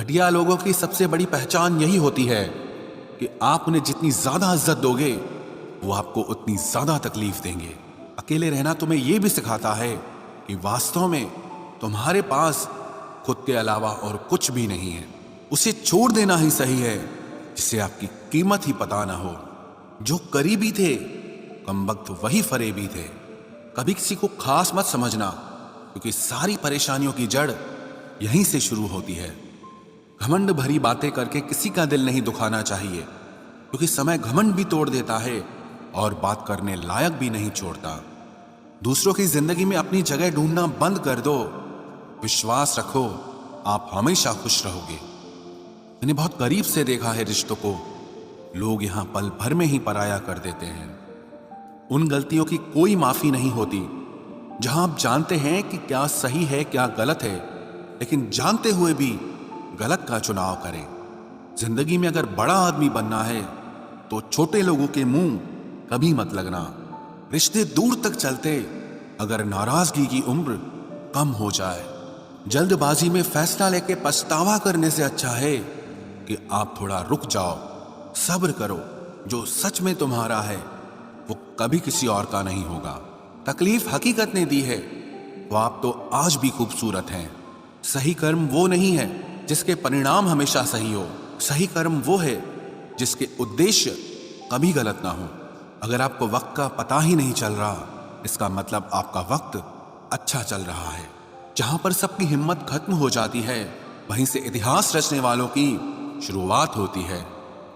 घटिया लोगों की सबसे बड़ी पहचान यही होती है कि आप उन्हें जितनी ज्यादा इज्जत दोगे वो आपको उतनी ज्यादा तकलीफ देंगे। अकेले रहना तुम्हें यह भी सिखाता है कि वास्तव में तुम्हारे पास खुद के अलावा और कुछ भी नहीं है। उसे छोड़ देना ही सही है जिसे आपकी कीमत ही पता ना हो। जो करीबी थे कमबख्त वही फरेबी थे। कभी किसी को खास मत समझना, क्योंकि सारी परेशानियों की जड़ यहीं से शुरू होती है। घमंड भरी बातें करके किसी का दिल नहीं दुखाना चाहिए, क्योंकि समय घमंड भी तोड़ देता है और बात करने लायक भी नहीं छोड़ता। दूसरों की जिंदगी में अपनी जगह ढूंढना बंद कर दो। विश्वास रखो, आप हमेशा खुश रहोगे। मैंने बहुत करीब से देखा है रिश्तों को, लोग यहां पल भर में ही पराया कर देते हैं। उन गलतियों की कोई माफी नहीं होती जहां आप जानते हैं कि क्या सही है क्या गलत है, लेकिन जानते हुए भी गलत का चुनाव करें। जिंदगी में अगर बड़ा आदमी बनना है तो छोटे लोगों के मुंह कभी मत लगना। रिश्ते दूर तक चलते अगर नाराजगी की उम्र कम हो जाए। जल्दबाजी में फैसला लेके पछतावा करने से अच्छा है कि आप थोड़ा रुक जाओ, सब्र करो। जो सच में तुम्हारा है वो कभी किसी और का नहीं होगा। तकलीफ हकीकत ने दी है, वो आप तो आज भी खूबसूरत हैं। सही कर्म वो नहीं है जिसके परिणाम हमेशा सही हो। सही कर्म वो है जिसके उद्देश्य कभी गलत ना हो। अगर आपको वक्त का पता ही नहीं चल रहा, इसका मतलब आपका वक्त अच्छा चल रहा है। जहां पर सबकी हिम्मत खत्म हो जाती है, वहीं से इतिहास रचने वालों की शुरुआत होती है।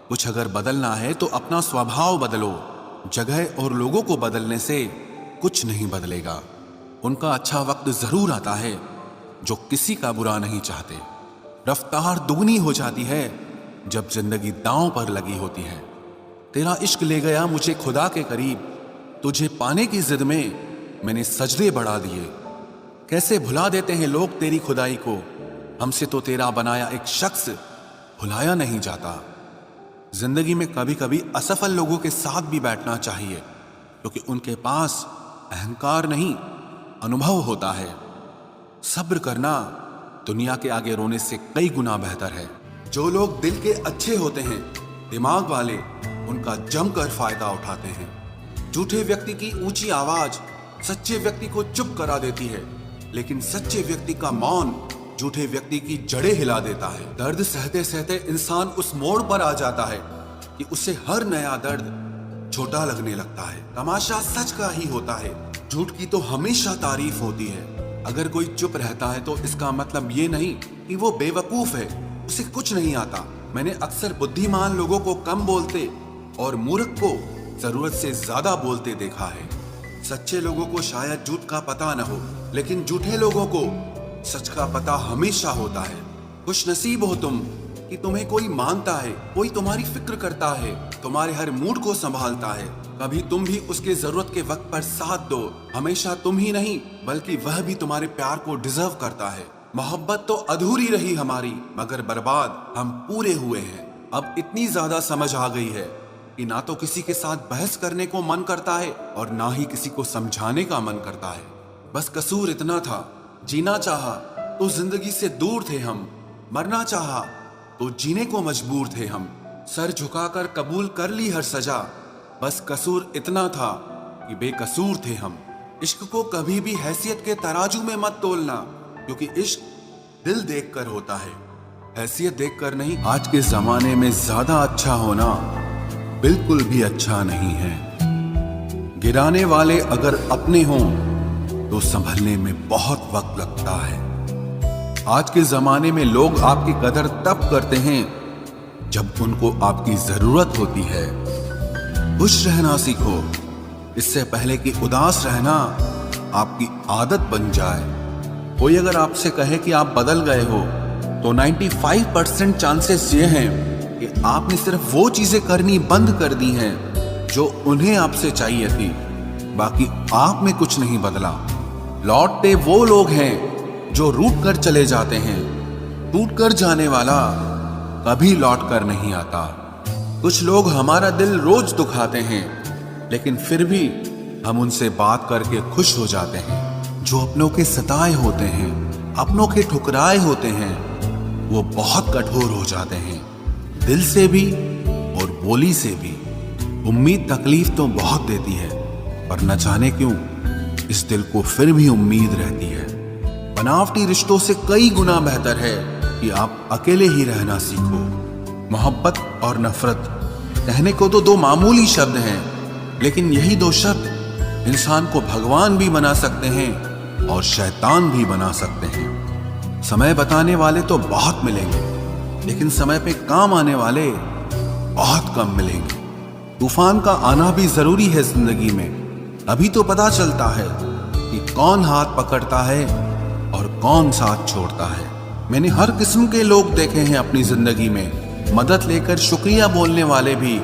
कुछ अगर बदलना है तो अपना स्वभाव बदलो। जगह और लोगों को बदलने से कुछ नहीं बदलेगा। उनका अच्छा वक्त जरूर आता है जो किसी का बुरा नहीं चाहते। रफ्तार दुगनी हो जाती है जब जिंदगी दांव पर लगी होती है। तेरा इश्क ले गया मुझे खुदा के करीब, तुझे पाने की जिद में मैंने सजदे बढ़ा दिए। कैसे भुला देते हैं लोग तेरी खुदाई को, हमसे तो तेरा बनाया एक शख्स भुलाया नहीं जाता। जिंदगी में कभी कभी असफल लोगों के साथ भी बैठना चाहिए, क्योंकि उनके पास अहंकार नहीं अनुभव होता है। सब्र करना दुनिया के आगे रोने से कई गुना बेहतर है। जो लोग दिल के अच्छे होते हैं, दिमाग वाले, उनका जमकर फायदा उठाते हैं। झूठे व्यक्ति की ऊंची आवाज सच्चे व्यक्ति को चुप करा देती है, लेकिन सच्चे व्यक्ति का मौन झूठे व्यक्ति की जड़ें हिला देता है। दर्द सहते सहते इंसान उस मोड़ पर आ जाता है कि उसे हर नया दर्द छोटा लगने लगता है। तमाशा सच का ही होता है, झूठ की तो हमेशा तारीफ होती है। अगर कोई चुप रहता है तो इसका मतलब ये नहीं कि वो बेवकूफ है, उसे कुछ नहीं आता। मैंने अक्सर बुद्धिमान लोगों को कम बोलते और मूर्ख को जरूरत से ज्यादा बोलते देखा है। सच्चे लोगों को शायद झूठ का पता न हो, लेकिन झूठे लोगों को सच का पता हमेशा होता है। खुशनसीब हो तुम कि तुम्हें कोई मानता है, कोई तुम्हारी फिक्र करता है, तुम्हारे हर मूड को संभालता है। कभी तुम भी उसके जरूरत के वक्त पर साथ दो। हमेशा तुम ही नहीं बल्कि वह भी तुम्हारे प्यार को डिजर्व करता है। मोहब्बत तो अधूरी रही हमारी, मगर बर्बाद हम पूरे हुए हैं। अब इतनी ज्यादा समझ आ गई है कि ना तो किसी के साथ बहस करने को मन करता है और ना ही किसी को समझाने का मन करता है। बस कसूर इतना था, जीना चाहा तो जिंदगी से दूर थे हम, मरना चाहा तो जीने को मजबूर थे हम। सर झुकाकर कबूल कर ली हर सजा, बस कसूर इतना था कि बेकसूर थे हम। इश्क को कभी भी हैसियत के तराजू में मत तोलना, क्योंकि इश्क दिल देखकर होता है, हैसियत देखकर नहीं। आज के जमाने में ज्यादा अच्छा होना बिल्कुल भी अच्छा नहीं है। गिराने वाले अगर अपने हों तो संभलने में बहुत वक्त लगता है। आज के जमाने में लोग आपकी कदर तब करते हैं जब उनको आपकी जरूरत होती है। खुश रहना सीखो, इससे पहले कि उदास रहना आपकी आदत बन जाए। कोई अगर आपसे कहे कि आप बदल गए हो तो 95% चांसेस ये हैं कि आपने सिर्फ वो चीजें करनी बंद कर दी हैं जो उन्हें आपसे चाहिए थी। बाकी आप में कुछ नहीं बदला। लौटते वो लोग हैं जो रूठ कर चले जाते हैं। टूट कर जाने वाला कभी लौट कर नहीं आता। कुछ लोग हमारा दिल रोज दुखाते हैं, लेकिन फिर भी हम उनसे बात करके खुश हो जाते हैं। जो अपनों के सताए होते हैं, अपनों के ठुकराए होते हैं, वो बहुत कठोर हो जाते हैं, दिल से भी और बोली से भी। उम्मीद तकलीफ तो बहुत देती है, पर न जाने क्यों इस दिल को फिर भी उम्मीद रहती है। बनावटी रिश्तों से कई गुना बेहतर है कि आप अकेले ही रहना सीखो। मोहब्बत और नफरत कहने को तो दो मामूली शब्द हैं, लेकिन यही दो शब्द इंसान को भगवान भी बना सकते हैं और शैतान भी बना सकते हैं। समय बताने वाले तो बहुत मिलेंगे, लेकिन समय पे काम आने वाले बहुत कम मिलेंगे। तूफान का आना भी जरूरी है जिंदगी में, अभी तो पता चलता है कि कौन हाथ पकड़ता है और कौन साथ छोड़ता है। मैंने हर किस्म के लोग देखे हैं अपनी जिंदगी में, मदद लेकर शुक्रिया बोलने वाले भी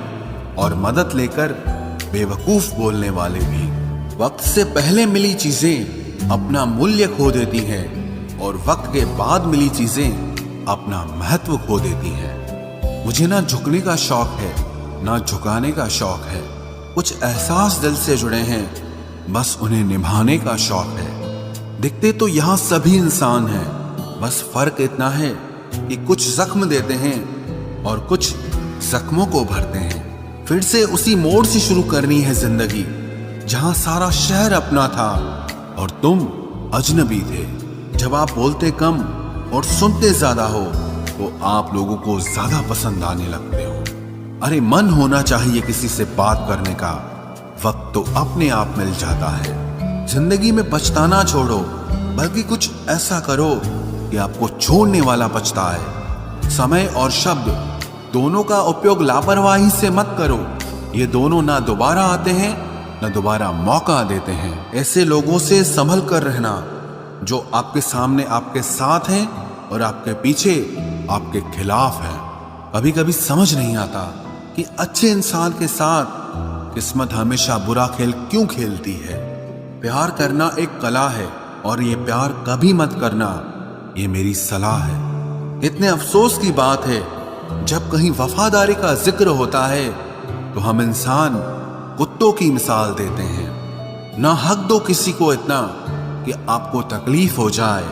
और मदद लेकर बेवकूफ बोलने वाले भी। वक्त से पहले मिली चीजें अपना मूल्य खो देती हैं और वक्त के बाद मिली चीजें अपना महत्व खो देती हैं। मुझे ना झुकने का शौक है ना झुकाने का शौक है। कुछ एहसास दिल से जुड़े हैं, बस उन्हें निभाने का शौक है। दिखते तो यहाँ सभी इंसान हैं, बस फर्क इतना है कि कुछ जख्म देते हैं और कुछ जख्मों को भरते हैं। फिर से उसी मोड़ से शुरू करनी है जिंदगी, जहां सारा शहर अपना था और तुम अजनबी थे। जब आप बोलते कम और सुनते ज्यादा हो तो आप लोगों को ज्यादा पसंद आने लगते हो। अरे मन होना चाहिए किसी से बात करने का, वक्त तो अपने आप मिल जाता है। जिंदगी में पछताना छोड़ो, बल्कि कुछ ऐसा करो कि आपको छोड़ने वाला पछताए। समय और शब्द दोनों का उपयोग लापरवाही से मत करो, ये दोनों ना दोबारा आते हैं ना दोबारा मौका देते हैं। ऐसे लोगों से संभल कर रहना जो आपके सामने आपके साथ हैं और आपके पीछे आपके खिलाफ हैं। कभी कभी समझ नहीं आता कि अच्छे इंसान के साथ किस्मत हमेशा बुरा खेल क्यों खेलती है। प्यार करना एक कला है और ये प्यार कभी मत करना, ये मेरी सलाह है। इतने अफसोस की बात है, जब कहीं वफादारी का जिक्र होता है तो हम इंसान कुत्तों की मिसाल देते हैं। ना हक दो किसी को इतना कि आपको तकलीफ हो जाए,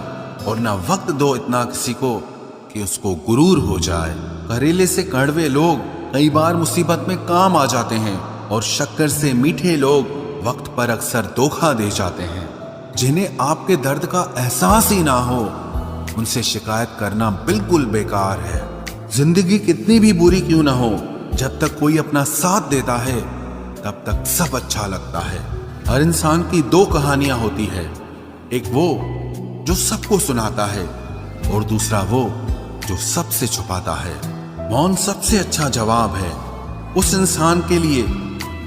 और ना वक्त दो इतना किसी को कि उसको गुरूर हो जाए। करेले से कड़वे लोग कई बार मुसीबत में काम आ जाते हैं, और शक्कर से मीठे लोग वक्त पर अक्सर धोखा दे जाते हैं। जिन्हें आपके दर्द का एहसास ही ना हो, उनसे शिकायत करना बिल्कुल बेकार है। जिंदगी कितनी भी बुरी क्यों ना हो, जब तक कोई अपना साथ देता है तब तक सब अच्छा लगता है। हर इंसान की दो कहानियां होती है, एक वो जो सबको सुनाता है और दूसरा वो जो सबसे छुपाता है। मौन सबसे अच्छा जवाब है उस इंसान के लिए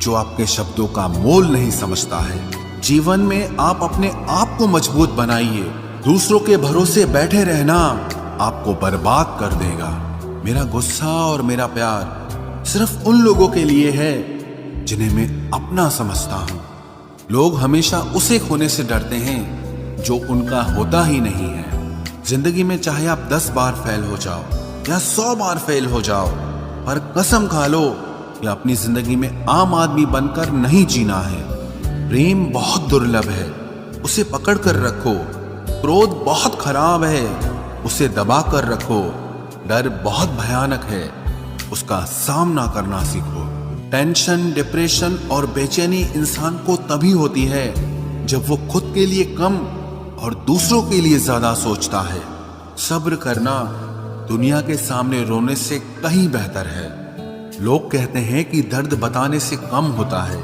जो आपके शब्दों का मोल नहीं समझता है। जीवन में आप अपने आप को मजबूत बनाइए, दूसरों के भरोसे बैठे रहना आपको बर्बाद कर देगा। मेरा गुस्सा और मेरा प्यार सिर्फ उन लोगों के लिए है जिन्हें मैं अपना समझता हूँ। लोग हमेशा उसे खोने से डरते हैं जो उनका होता ही नहीं है। जिंदगी में चाहे आप 10 बार फेल हो जाओ या 100 बार फेल हो जाओ, पर कसम खा लो कि अपनी जिंदगी में आम आदमी बनकर नहीं जीना है। प्रेम बहुत दुर्लभ है, उसे पकड़ कर रखो। क्रोध बहुत खराब है, उसे दबा कर रखो। डर बहुत भयानक है, उसका सामना करना सीखो। टेंशन, डिप्रेशन और बेचैनी इंसान को तभी होती है जब वो खुद के लिए कम और दूसरों के लिए ज्यादा सोचता है। सब्र करना दुनिया के सामने रोने से कहीं बेहतर है। लोग कहते हैं कि दर्द बताने से कम होता है,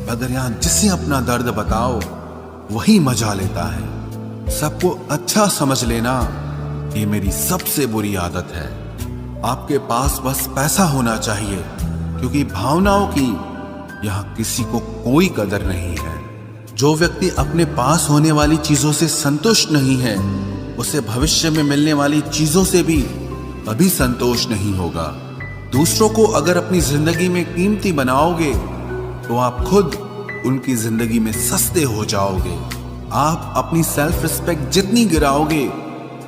मगर यहाँ जिसे अपना दर्द बताओ वही मजा लेता है। सबको अच्छा समझ लेना ये मेरी सबसे बुरी आदत है। आपके पास बस पैसा होना चाहिए, क्योंकि भावनाओं की यहाँ किसी को कोई कदर नहीं है। जो व्यक्ति अपने पास होने वाली चीजों से संतुष्ट नहीं है, उसे भविष्य में मिलने वाली चीजों से भी कभी संतोष नहीं होगा। दूसरों को अगर अपनी जिंदगी में कीमती बनाओगे तो आप खुद उनकी जिंदगी में सस्ते हो जाओगे। आप अपनी सेल्फ रिस्पेक्ट जितनी गिराओगे,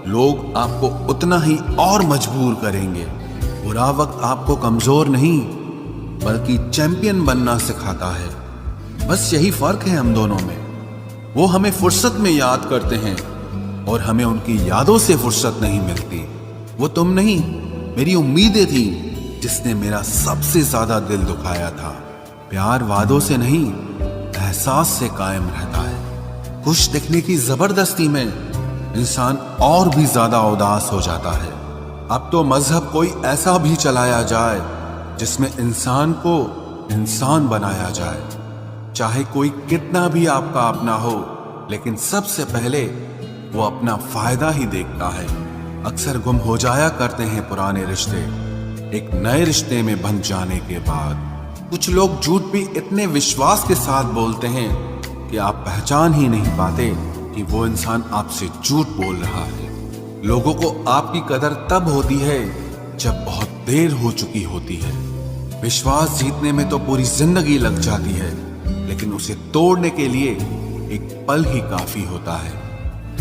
लोग आपको उतना ही और मजबूर करेंगे। बुरा वक्त आपको कमजोर नहीं बल्कि चैंपियन बनना सिखाता है। बस यही फर्क है हम दोनों में। वो हमें फुर्सत में याद करते हैं और हमें उनकी यादों से फुर्सत नहीं मिलती। वो तुम नहीं, मेरी उम्मीदें थी जिसने मेरा सबसे ज्यादा दिल दुखाया था। प्यार वादों से नहीं, एहसास से कायम रहता है। खुश दिखने की जबरदस्ती में इंसान और भी ज्यादा उदास हो जाता है। अब तो मजहब कोई ऐसा भी चलाया जाए जिसमें इंसान को इंसान बनाया जाए। चाहे कोई कितना भी आपका अपना हो, लेकिन सबसे पहले वो अपना फायदा ही देखता है। अक्सर गुम हो जाया करते हैं पुराने रिश्ते एक नए रिश्ते में बंध जाने के बाद। कुछ लोग झूठ भी इतने विश्वास के साथ बोलते हैं कि आप पहचान ही नहीं पाते कि वो इंसान आपसे झूठ बोल रहा है। लोगों को आपकी कदर तब होती है जब बहुत देर हो चुकी होती है। विश्वास जीतने में तो पूरी जिंदगी लग जाती है, लेकिन उसे तोड़ने के लिए एक पल ही काफी होता है।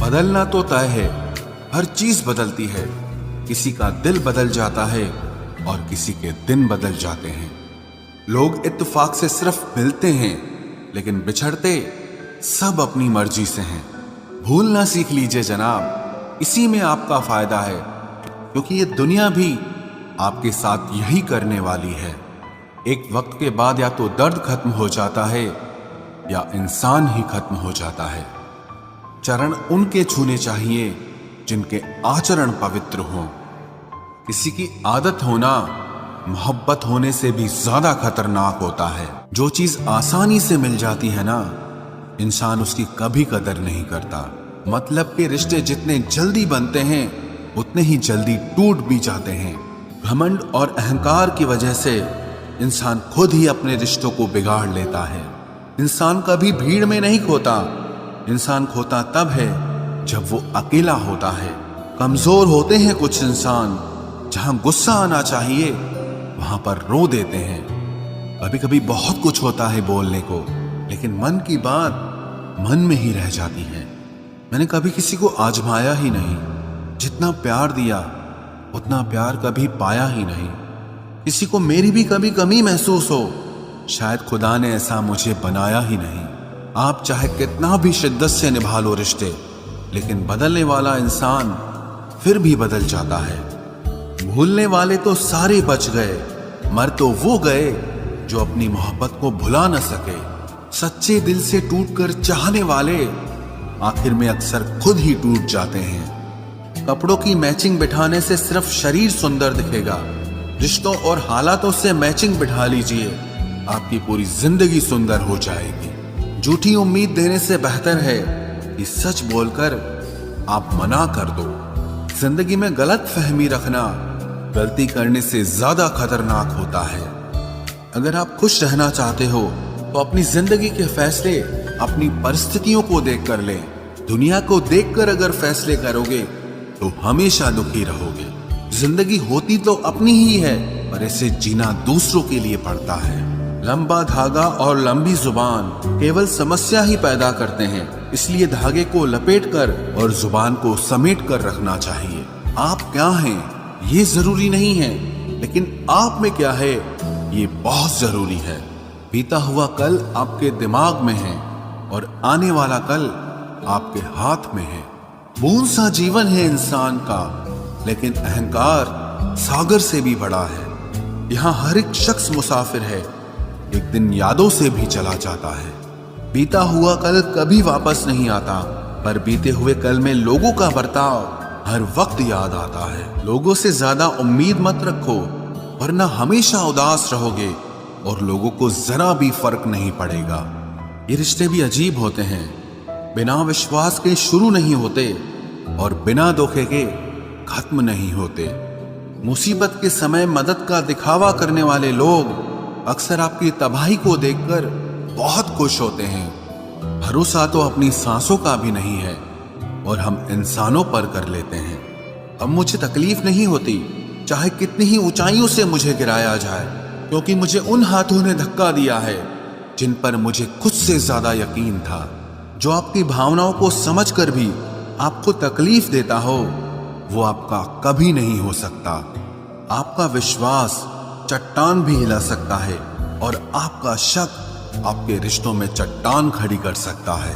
बदलना तो तय है, हर चीज बदलती है। किसी का दिल बदल जाता है और किसी के दिन बदल जाते हैं। लोग इत्तेफाक से सिर्फ मिलते हैं, लेकिन बिछड़ते सब अपनी मर्जी से हैं। भूलना सीख लीजिए जनाब, इसी में आपका फायदा है, क्योंकि ये दुनिया भी आपके साथ यही करने वाली है। एक वक्त के बाद या तो दर्द खत्म हो जाता है या इंसान ही खत्म हो जाता है। चरण उनके छूने चाहिए जिनके आचरण पवित्र हों। किसी की आदत होना मोहब्बत होने से भी ज्यादा खतरनाक होता है। जो चीज आसानी से मिल जाती है ना, इंसान उसकी कभी कदर नहीं करता। मतलब के रिश्ते जितने जल्दी बनते हैं उतने ही जल्दी टूट भी जाते हैं। घमंड और अहंकार की वजह से इंसान खुद ही अपने रिश्तों को बिगाड़ लेता है। इंसान कभी भीड़ में नहीं खोता, इंसान खोता तब है जब वो अकेला होता है। कमजोर होते हैं कुछ इंसान, जहां गुस्सा आना चाहिए वहां पर रो देते हैं। कभी कभी बहुत कुछ होता है बोलने को, लेकिन मन की बात मन में ही रह जाती है। मैंने कभी किसी को आजमाया ही नहीं। जितना प्यार दिया उतना प्यार कभी पाया ही नहीं। किसी को मेरी भी कभी कमी महसूस हो, शायद खुदा ने ऐसा मुझे बनाया ही नहीं। आप चाहे कितना भी शिद्दत से निभा लो रिश्ते, लेकिन बदलने वाला इंसान फिर भी बदल जाता है। भूलने वाले तो सारे बच गए, मर तो वो गए जो अपनी मोहब्बत को भुला न सके। सच्चे दिल से टूटकर चाहने वाले आखिर में अक्सर खुद ही टूट जाते हैं। कपड़ों की मैचिंग बिठाने से सिर्फ शरीर सुंदर दिखेगा। रिश्तों और हालातों से मैचिंग बिठा लीजिए, आपकी पूरी जिंदगी सुंदर हो जाएगी। झूठी उम्मीद देने से बेहतर है कि सच बोलकर आप मना कर दो। जिंदगी में गलत फहमी रखना गलती करने से ज्यादा खतरनाक होता है। अगर आप खुश रहना चाहते हो तो अपनी जिंदगी के फैसले अपनी परिस्थितियों को देखकर लें। दुनिया को देखकर अगर फैसले करोगे तो हमेशा दुखी रहोगे। जिंदगी होती तो अपनी ही है, पर इसे जीना दूसरों के लिए पड़ता है। लंबा धागा और लंबी जुबान केवल समस्या ही पैदा करते हैं, इसलिए धागे को लपेटकर और जुबान को समेट कर रखना चाहिए। आप क्या हैं ये जरूरी नहीं है, लेकिन आप में क्या है ये बहुत जरूरी है। बीता हुआ कल आपके दिमाग में है और आने वाला कल आपके हाथ में है। बूंद सा जीवन है इंसान का, लेकिन अहंकार सागर से भी बड़ा है। यहाँ हर एक शख्स मुसाफिर है, एक दिन यादों से भी चला जाता है। बीता हुआ कल कभी वापस नहीं आता, पर बीते हुए कल में लोगों का बर्ताव हर वक्त याद आता है। लोगों से ज्यादा उम्मीद मत रखो, वरना हमेशा उदास रहोगे और लोगों को जरा भी फर्क नहीं पड़ेगा। ये रिश्ते भी अजीब होते हैं, बिना विश्वास के शुरू नहीं होते और बिना धोखे के खत्म नहीं होते। मुसीबत के समय मदद का दिखावा करने वाले लोग अक्सर आपकी तबाही को देखकर बहुत खुश होते हैं। भरोसा तो अपनी सांसों का भी नहीं है और हम इंसानों पर कर लेते हैं। अब मुझे तकलीफ नहीं होती चाहे कितनी ही ऊंचाइयों से मुझे गिराया जाए, क्योंकि मुझे उन हाथों ने धक्का दिया है जिन पर मुझे खुद से ज्यादा यकीन था। जो आपकी भावनाओं को समझकर भी आपको तकलीफ देता हो वो आपका कभी नहीं हो सकता। आपका विश्वास चट्टान भी हिला सकता है और आपका शक आपके रिश्तों में चट्टान खड़ी कर सकता है।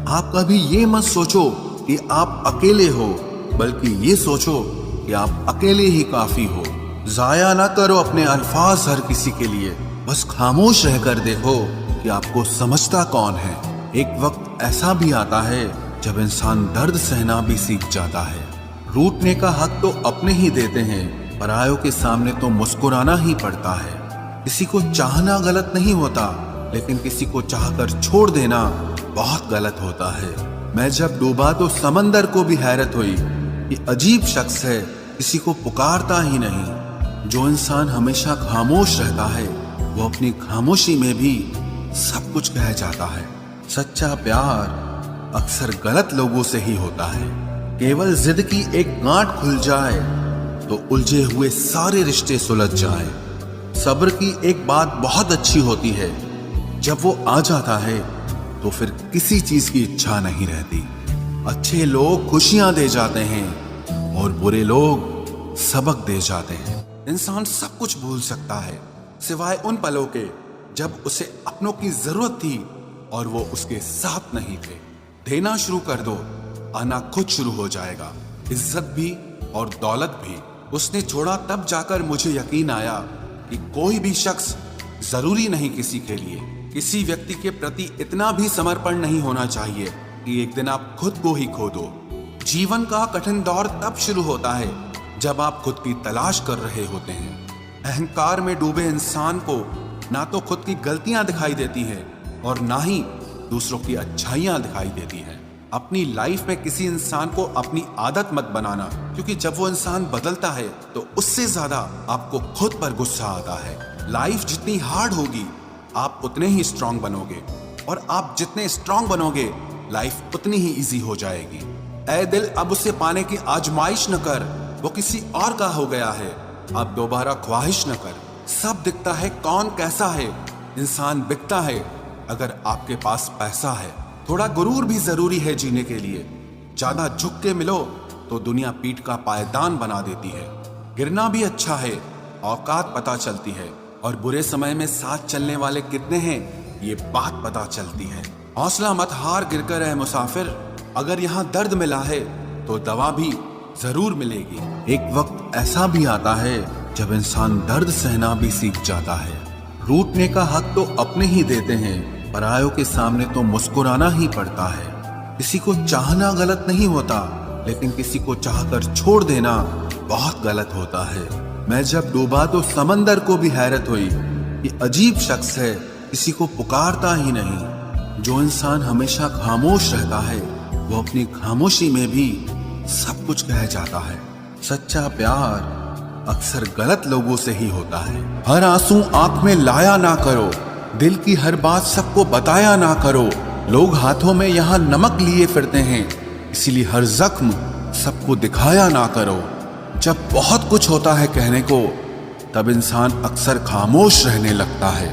आप कभी ये मत सोचो कि आप अकेले हो, बल्कि ये सोचो कि आप अकेले ही काफी हो। जाया ना करो अपने अल्फाज हर किसी के लिए, बस खामोश रहकर देखो कि आपको समझता कौन है। एक वक्त ऐसा भी आता है जब इंसान दर्द सहना भी सीख जाता है। रूठने का हक तो अपने ही देते हैं, परायों के सामने तो मुस्कुराना ही पड़ता है। किसी को चाहना गलत नहीं होता, लेकिन किसी को चाहकर छोड़ देना बहुत गलत होता है। मैं जब डूबा तो समंदर को भी हैरत हुई कि अजीब शख्स है, किसी को पुकारता ही नहीं। जो इंसान हमेशा खामोश रहता है वो अपनी खामोशी में भी सब कुछ कह जाता है। सच्चा प्यार अक्सर गलत लोगों से ही होता है। केवल जिद की एक गांठ खुल जाए तो उलझे हुए सारे रिश्ते सुलझ जाए। सब्र की एक बात बहुत अच्छी होती है, जब वो आ जाता है तो फिर किसी चीज की इच्छा नहीं रहती। अच्छे लोग खुशियां दे जाते हैं और बुरे लोग सबक दे जाते हैं। इंसान सब कुछ भूल सकता है सिवाय उन पलों के जब उसे अपनों की जरूरत थी और वो उसके साथ नहीं थे। देना शुरू कर दो, आना खुद शुरू हो जाएगा। इज्जत भी और दौलत भी उसने छोड़ा, तब जाकर मुझे यकीन आया कि कोई भी शख्स जरूरी नहीं किसी के लिए। किसी व्यक्ति के प्रति इतना भी समर्पण नहीं होना चाहिए कि एक दिन आप खुद को ही खो दो। जीवन का कठिन दौर तब शुरू होता है जब आप खुद की तलाश कर रहे होते हैं। अहंकार में डूबे इंसान को ना तो खुद की गलतियां दिखाई देती है और ना ही दूसरों की अच्छाइयां दिखाई देती है। अपनी लाइफ में किसी इंसान को अपनी आदत मत बनाना, क्योंकि जब वो इंसान बदलता है तो उससे ज्यादा आपको खुद पर गुस्सा आता है। लाइफ जितनी हार्ड होगी आप उतने ही स्ट्रांग बनोगे, और आप जितने स्ट्रांग बनोगे लाइफ उतनी ही इजी हो जाएगी। ऐ दिल, अब उसे पाने की आजमाइश न कर, वो किसी और का हो गया है, अब दोबारा ख्वाहिश न कर। सब दिखता है कौन कैसा है, इंसान बिकता है अगर आपके पास पैसा है। थोड़ा गुरूर भी जरूरी है जीने के लिए। ज्यादा झुक के मिलो तो दुनिया पीठ का पायदान बना देती है। गिरना भी अच्छा है, औकात पता चलती है, और बुरे समय में साथ चलने वाले कितने हैं ये बात पता चलती है। हौसला मत हार गिरकर है मुसाफिर, अगर यहाँ दर्द मिला है तो दवा भी जरूर मिलेगी। एक वक्त ऐसा भी आता है जब इंसान दर्द सहना भी सीख जाता है। रूठने का हक तो अपने ही देते हैं, परायों के सामने तो मुस्कुराना ही पड़ता है। किसी को चाहना गलत नहीं होता, लेकिन किसी को चाहकर छोड़ देना बहुत गलत होता है। मैं जब डूबा तो समंदर को भी हैरत हुई कि अजीब शख्स है, किसी को पुकारता ही नहीं। जो इंसान हमेशा खामोश रहता है वो अपनी खामोशी में भी सब कुछ कह जाता है। सच्चा प्यार अक्सर गलत लोगों से ही होता है। हर आंसू आंख में लाया ना करो, दिल की हर बात सबको बताया ना करो। लोग हाथों में यहाँ नमक लिए फिरते हैं, इसीलिए हर जख्म सबको दिखाया ना करो। जब बहुत कुछ होता है कहने को, तब इंसान अक्सर खामोश रहने लगता है।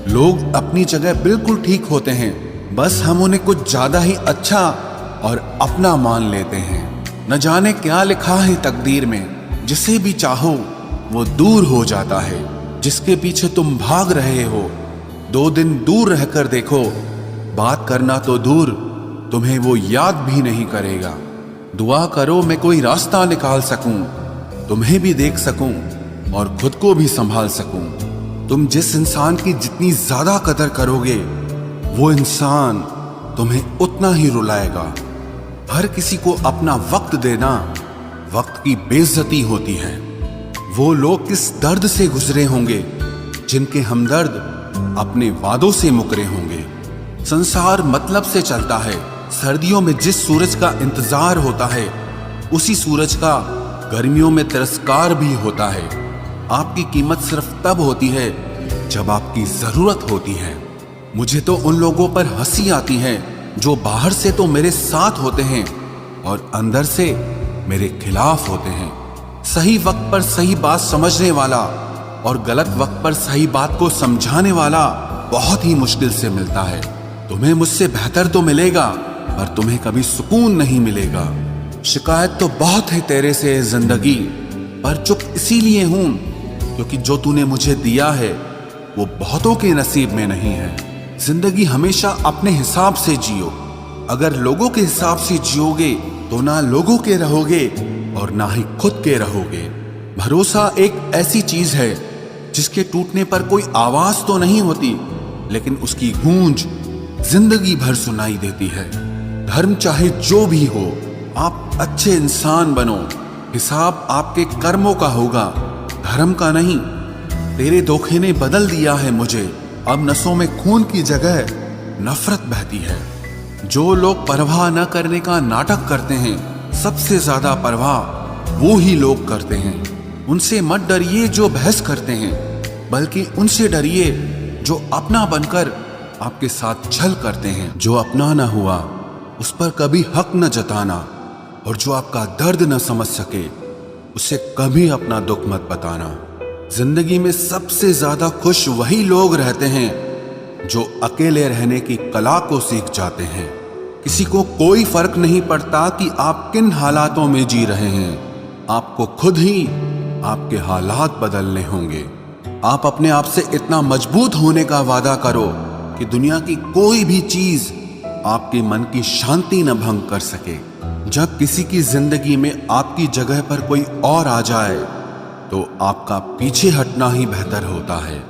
लोग अपनी जगह बिल्कुल ठीक होते हैं, बस हम उन्हें कुछ ज्यादा ही अच्छा और अपना मान लेते हैं। न जाने क्या लिखा है तकदीर में, जिसे भी चाहो वो दूर हो जाता है। जिसके पीछे तुम भाग रहे हो, 2 दिन दूर रहकर देखो, बात करना तो दूर तुम्हें वो याद भी नहीं करेगा। दुआ करो मैं कोई रास्ता निकाल सकूं, तुम्हें भी देख सकूं और खुद को भी संभाल सकूं। तुम जिस इंसान की जितनी ज्यादा कदर करोगे, वो इंसान तुम्हें उतना ही रुलाएगा। हर किसी को अपना वक्त देना वक्त की बेइज्जती होती है। वो लोग किस दर्द से गुजरे होंगे जिनके हमदर्द अपने वादों से मुकरे होंगे। संसार मतलब से चलता है। सर्दियों में जिस सूरज का इंतजार होता है, उसी सूरज का गर्मियों में तिरस्कार भी होता है। आपकी कीमत सिर्फ तब होती है जब आपकी जरूरत होती है। मुझे तो उन लोगों पर हंसी आती है जो बाहर से तो मेरे साथ होते हैं और अंदर से मेरे खिलाफ होते हैं। सही वक्त पर सही बात समझने वाला और गलत वक्त पर सही बात को समझाने वाला बहुत ही मुश्किल से मिलता है। तुम्हें मुझसे बेहतर तो मिलेगा, पर तुम्हें कभी सुकून नहीं मिलेगा। शिकायत तो बहुत है तेरे से जिंदगी, पर चुप इसीलिए हूं क्योंकि जो तूने मुझे दिया है वो बहुतों के नसीब में नहीं है। जिंदगी हमेशा अपने हिसाब से जियो। अगर लोगों के हिसाब से जियोगे तो ना लोगों के रहोगे और ना ही खुद के रहोगे। भरोसा एक ऐसी चीज है जिसके टूटने पर कोई आवाज तो नहीं होती, लेकिन उसकी गूंज जिंदगी भर सुनाई देती है। धर्म चाहे जो भी हो, आप अच्छे इंसान बनो। हिसाब आपके कर्मों का होगा, धर्म का नहीं। तेरे धोखे ने बदल दिया है मुझे, अब नसों में खून की जगह नफरत बहती है। जो लोग परवाह न करने का नाटक करते हैं, सबसे ज्यादा परवाह वो ही लोग करते हैं। उनसे मत डरिए जो बहस करते हैं, बल्कि उनसे डरिए जो अपना बनकर आपके साथ छल करते हैं। जो अपना न हुआ उस पर कभी हक न जताना, और जो आपका दर्द न समझ सके उसे कभी अपना दुख मत बताना। जिंदगी में सबसे ज्यादा खुश वही लोग रहते हैं जो अकेले रहने की कला को सीख जाते हैं। किसी को कोई फर्क नहीं पड़ता कि आप किन हालातों में जी रहे हैं, आपको खुद ही आपके हालात बदलने होंगे। आप अपने आप से इतना मजबूत होने का वादा करो कि दुनिया की कोई भी चीज आपके मन की शांति न भंग कर सके। जब किसी की जिंदगी में आपकी जगह पर कोई और आ जाए तो आपका पीछे हटना ही बेहतर होता है।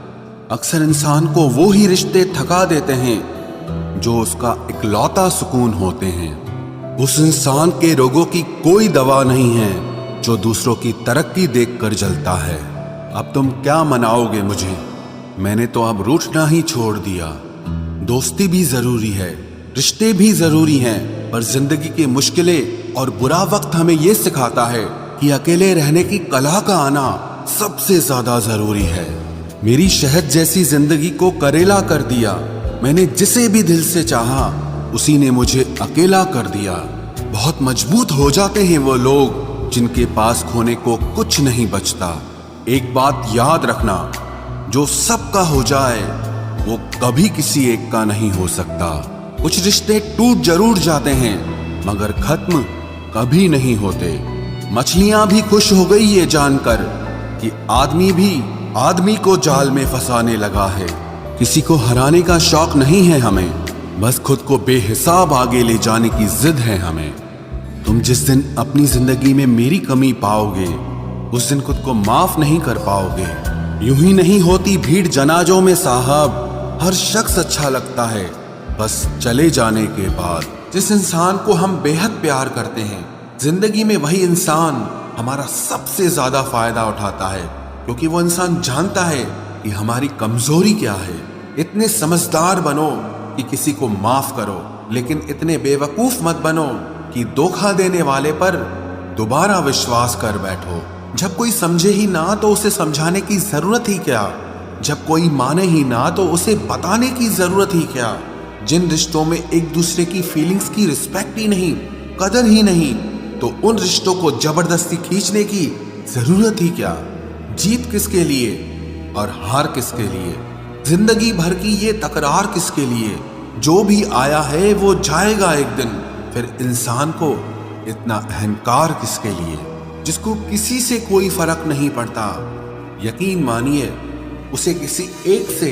अक्सर इंसान को वो ही रिश्ते थका देते हैं जो उसका इकलौता सुकून होते हैं। उस इंसान के रोगों की कोई दवा नहीं है जो दूसरों की तरक्की देखकर जलता है। अब तुम क्या मनाओगे मुझे? मैंने तो अब रूठना ही छोड़ दिया। दोस्ती भी जरूरी है, रिश्ते भी जरूरी हैं, पर जिंदगी की मुश्किलें और बुरा वक्त हमें यह सिखाता है कि अकेले रहने की कला का आना सबसे ज्यादा जरूरी है। मेरी शहद जैसी जिंदगी को करेला कर दिया। मैंने जिसे भी दिल से चाहा उसी ने मुझे अकेला कर दिया। बहुत मजबूत हो जाते हैं वो लोग जिनके पास खोने को कुछ नहीं बचता। एक बात याद रखना, जो सबका हो जाए वो कभी किसी एक का नहीं हो सकता। कुछ रिश्ते टूट जरूर जाते हैं मगर खत्म कभी नहीं होते। मछलियां भी खुश हो गई ये जानकर कि आदमी भी आदमी को जाल में फंसाने लगा है। किसी को हराने का शौक नहीं है हमें, बस खुद को बेहिसाब आगे ले जाने की जिद है हमें। तुम जिस दिन अपनी जिंदगी में मेरी कमी पाओगे उस दिन खुद को माफ नहीं कर पाओगे। यूं ही नहीं होती भीड़ जनाजों में साहब, हर शख्स अच्छा लगता है बस चले जाने के बाद। जिस इंसान को हम बेहद प्यार करते हैं, जिंदगी में वही इंसान हमारा सबसे ज्यादा फायदा उठाता है, क्योंकि वो इंसान जानता है कि हमारी कमजोरी क्या है। इतने समझदार बनो कि किसी को माफ करो, लेकिन इतने बेवकूफ मत बनो कि धोखा देने वाले पर दोबारा विश्वास कर बैठो। जब कोई समझे ही ना तो उसे समझाने की जरूरत ही क्या? जब कोई माने ही ना तो उसे बताने की जरूरत ही क्या? जिन रिश्तों में एक दूसरे की फीलिंग्स की रिस्पेक्ट ही नहीं, कदर ही नहीं, तो उन रिश्तों को जबरदस्ती खींचने की जरूरत ही क्या? जीत किसके लिए और हार किसके लिए? जिंदगी भर की ये तकरार किसके लिए? जो भी आया है वो जाएगा एक दिन। फिर इंसान को इतना अहंकार किसके लिए, जिसको किसी से कोई फर्क नहीं पड़ता? यकीन मानिए उसे किसी एक से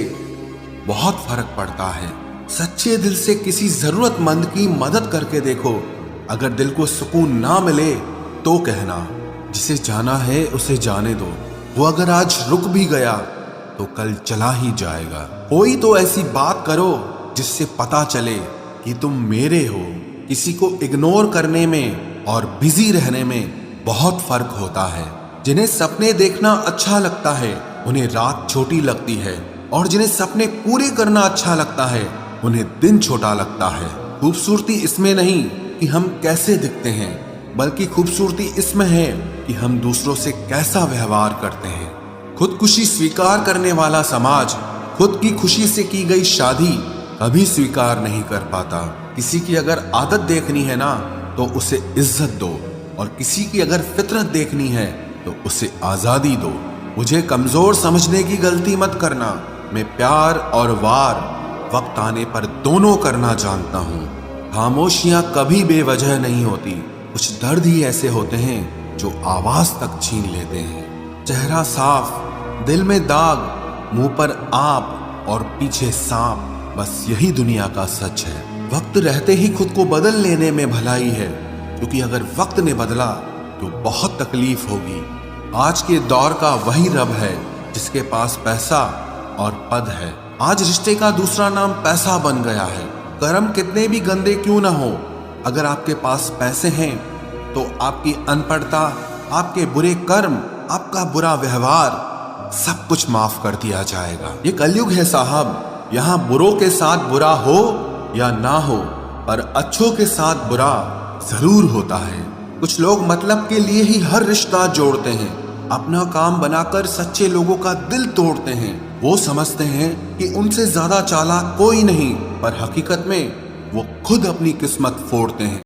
बहुत फर्क पड़ता है। सच्चे दिल से किसी जरूरतमंद की मदद करके देखो। अगर दिल को सुकून ना मिले तो कहना, जिसे जाना है उसे जाने दो। वो अगर आज रुक भी गया तो कल चला ही जाएगा। कोई तो ऐसी बात करो जिससे पता चले कि तुम मेरे हो। किसी को इग्नोर करने में और बिजी रहने में बहुत फर्क होता है। जिन्हें सपने देखना अच्छा लगता है उन्हें रात छोटी लगती है, और जिन्हें सपने पूरे करना अच्छा लगता है उन्हें दिन छोटा लगता है। खूबसूरती इसमें नहीं कि हम कैसे दिखते हैं, बल्कि खूबसूरती इसमें है कि हम दूसरों से कैसा व्यवहार करते हैं। खुदकुशी स्वीकार करने वाला समाज खुद की खुशी से की गई शादी कभी स्वीकार नहीं कर पाता। किसी की अगर आदत देखनी है ना तो उसे इज्जत दो, और किसी की अगर फितरत देखनी है तो उसे आजादी दो। मुझे कमजोर समझने की गलती मत करना। मैं प्यार और वार वक्त आने पर दोनों करना जानता हूँ। खामोशियां कभी बेवजह नहीं होती। कुछ दर्द ही ऐसे होते हैं जो आवाज तक छीन लेते हैं। चेहरा साफ, दिल में दाग, मुंह पर आप और पीछे सांप, बस यही दुनिया का सच है। वक्त रहते ही खुद को बदल लेने में भलाई है, क्योंकि अगर वक्त ने बदला तो बहुत तकलीफ होगी। आज के दौर का वही रब है जिसके पास पैसा और पद है। आज रिश्ते का दूसरा नाम पैसा बन गया है। कर्म कितने भी गंदे क्यों ना हो, अगर आपके पास पैसे हैं तो आपकी अनपढ़ता, आपके बुरे कर्म, आपका बुरा व्यवहार सब कुछ माफ कर दिया जाएगा। ये कलयुग है साहब, यहाँ बुरों के साथ बुरा हो या ना हो, पर अच्छों के साथ बुरा जरूर होता है। कुछ लोग मतलब के लिए ही हर रिश्ता जोड़ते हैं, अपना काम बनाकर सच्चे लोगों का दिल तोड़ते हैं। वो समझते हैं कि उनसे ज्यादा चालाक कोई नहीं, पर हकीकत में वो खुद अपनी किस्मत फोड़ते हैं।